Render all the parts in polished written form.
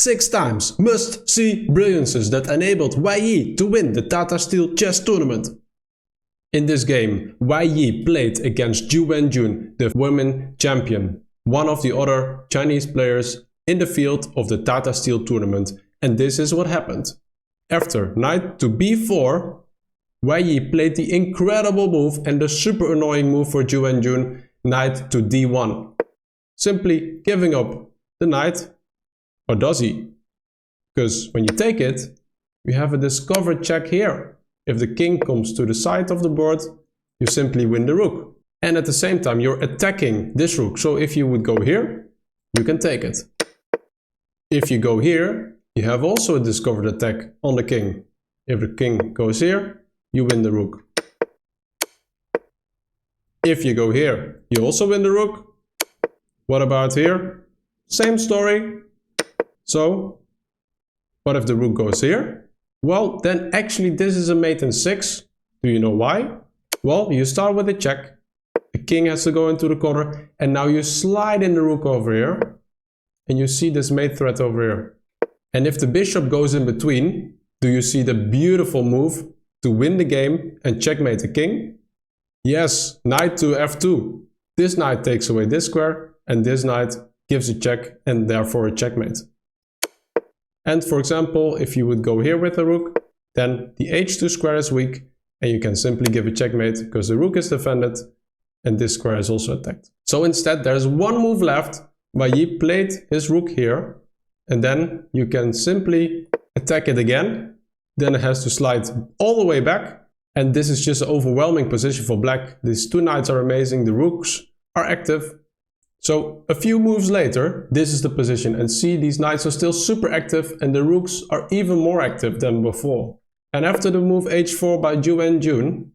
6 times must-see brilliances that enabled Wei Yi to win the Tata Steel chess tournament. In this game, Wei Yi played against Zhu Wenjun, the women champion, one of the other Chinese players in the field of the Tata Steel tournament, and this is what happened. After knight to b4, Wei Yi played the incredible move and the super annoying move for Zhu Wenjun, knight to d1. Simply giving up the knight, or does he? Because when you take it, we have a discovered check here. If the king comes to the side of the board, you simply win the rook. And at the same time, you're attacking this rook. So if you would go here, you can take it. If you go here, you have also a discovered attack on the king. If the king goes here, you win the rook. If you go here, you also win the rook. What about here? Same story. So, what if the rook goes here? Well, then actually this is a mate in 6. Do you know why? Well, you start with a check. The king has to go into the corner. And now you slide in the rook over here. And you see this mate threat over here. And if the bishop goes in between, do you see the beautiful move to win the game and checkmate the king? Yes, knight to f2. This knight takes away this square. And this knight gives a check and therefore a checkmate. And for example, if you would go here with a rook, then the h2 square is weak and you can simply give a checkmate because the rook is defended and this square is also attacked. So instead there's one move left. Wei Yi played his rook here and then you can simply attack it again. Then it has to slide all the way back and this is just an overwhelming position for black. These two knights are amazing, the rooks are active. So a few moves later, this is the position and see these knights are still super active and the rooks are even more active than before. And after the move h4 by Zhu Wenjun,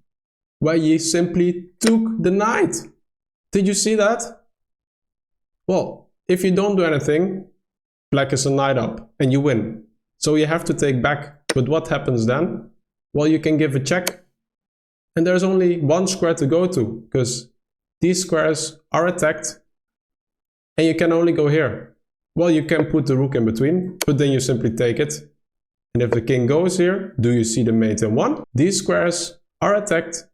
Wei Yi simply took the knight. Did you see that? Well, if you don't do anything, black is a knight up and you win. So you have to take back. But what happens then? Well, you can give a check and there's only one square to go to because these squares are attacked. And you can only go here. Well, you can put the rook in between, but then you simply take it. And if the king goes here, do you see the mate in 1? These squares are attacked.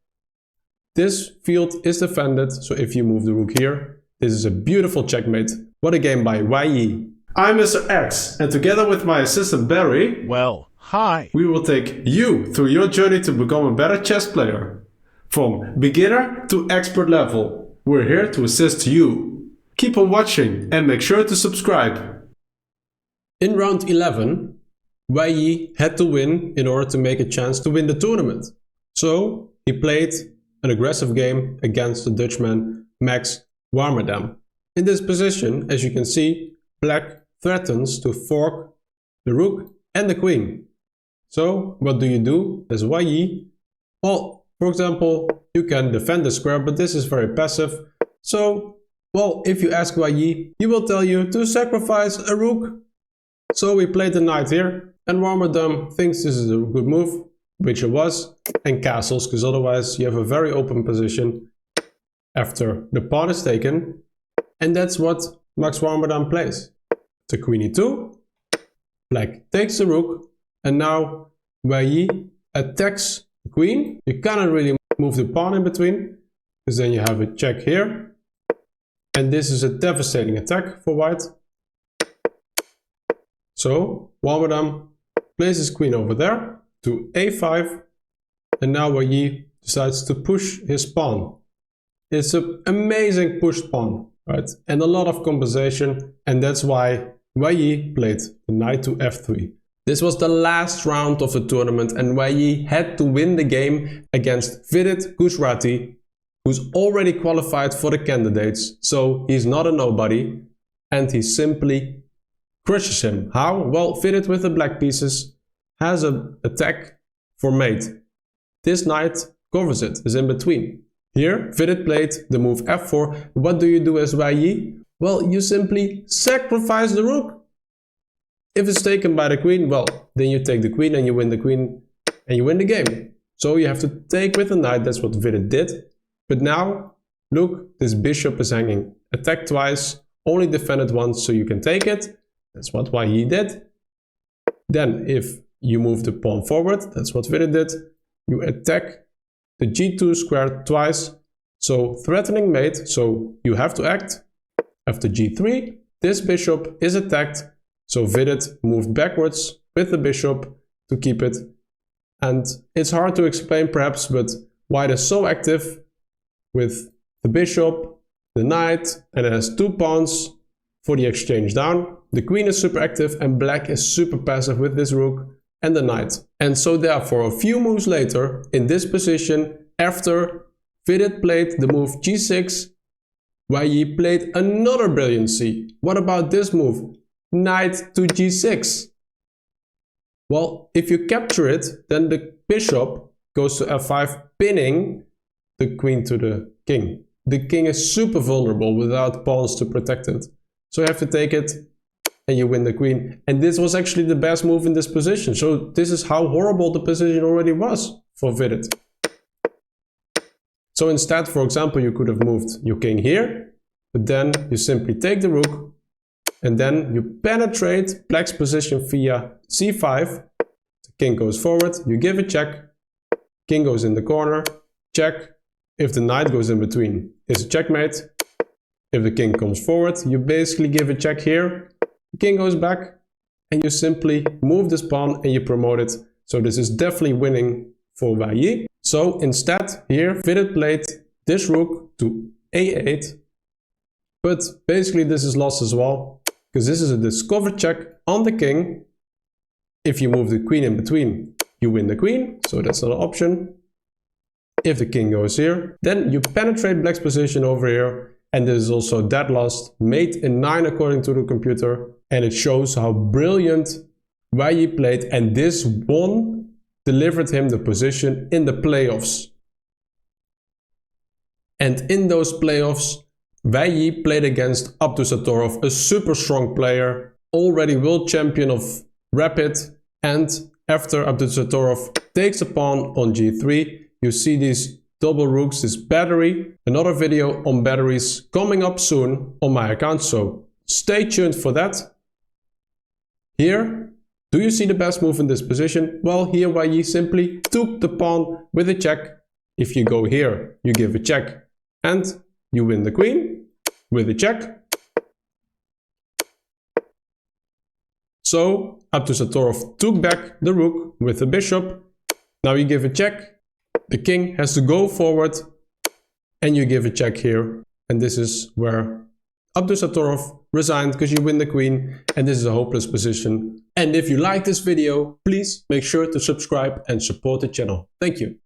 This field is defended, so if you move the rook here, this is a beautiful checkmate. What a game by Wei Yi. I'm Mr. X, and together with my assistant Barry, well, hi. We will take you through your journey to become a better chess player. From beginner to expert level, we're here to assist you. Keep on watching and make sure to subscribe. In round 11, Wei Yi had to win in order to make a chance to win the tournament. So he played an aggressive game against the Dutchman Max Warmerdam. In this position, as you can see, black threatens to fork the rook and the queen. So what do you do as Wei Yi? Well, for example, you can defend the square, but this is very passive. So well, if you ask Wei Yi, he will tell you to sacrifice a rook. So we played the knight here, and Warmerdam thinks this is a good move, which it was, and castles, because otherwise you have a very open position after the pawn is taken. And that's what Max Warmerdam plays. The queen e2, black takes the rook, and now Wei Yi attacks the queen. You cannot really move the pawn in between, because then you have a check here. And this is a devastating attack for white. So Warmerdam places his queen over there to a5. And now Wei Yi decides to push his pawn. It's an amazing pushed pawn, right? And a lot of compensation. And that's why Wei Yi played the knight to f3. This was the last round of the tournament and Wei Yi had to win the game against Vidit Gujrati, who's already qualified for the candidates, so he's not a nobody, and he simply crushes him. How? Well, Vidit with the black pieces has an attack for mate. This knight covers it, is in between. Here, Vidit played the move f4. What do you do as Wei Yi? Well, you simply sacrifice the rook. If it's taken by the queen, well, then you take the queen and you win the queen and you win the game. So you have to take with the knight, that's what Vidit did. But now, look, this bishop is hanging. Attack twice, only defended once, so you can take it. That's what Wei Yi did. Then if you move the pawn forward, that's what Vidit did. You attack the g2 square twice. So threatening mate, so you have to act. After g3, this bishop is attacked. So Vidit moved backwards with the bishop to keep it. And it's hard to explain perhaps, but white is so active with the bishop, the knight, and it has 2 pawns for the exchange down. The queen is super active and black is super passive with this rook and the knight. And so therefore a few moves later in this position, after Vidit played the move g6, Wei Yi played another brilliancy. What about this move? Knight to g6. Well, if you capture it, then the bishop goes to f5, pinning the queen to the king. The king is super vulnerable without pawns to protect it. So you have to take it and you win the queen. And this was actually the best move in this position. So this is how horrible the position already was for Vidit. So instead, for example, you could have moved your king here, but then you simply take the rook and then you penetrate black's position via c5. The king goes forward, you give a check, king goes in the corner, check. If the knight goes in between, it's a checkmate. If the king comes forward, you basically give a check here, the king goes back, and you simply move this pawn and you promote it. So this is definitely winning for Wei Yi. So instead, here Vidit played this rook to a8, but basically this is lost as well, because this is a discovered check on the king. If you move the queen in between, you win the queen, so that's not an option. If the king goes here, then you penetrate black's position over here, and this is also dead lost, mate in 9 according to the computer, and it shows how brilliant Wei Yi played, and this one delivered him the position in the playoffs. And in those playoffs, Wei Yi played against Abdusattorov, a super strong player, already world champion of Rapid, and after Abdusattorov takes a pawn on g3, you see these double rooks, this battery. Another video on batteries coming up soon on my account, so stay tuned for that. Here, do you see the best move in this position? Well, here Wei Yi simply took the pawn with a check. If you go here, you give a check and you win the queen with a check. So Abdusattorov took back the rook with the bishop. Now you give a check. The king has to go forward and you give a check here. And this is where Abdusattorov resigned, because you win the queen, and this is a hopeless position. And if you like this video, please make sure to subscribe and support the channel. Thank you.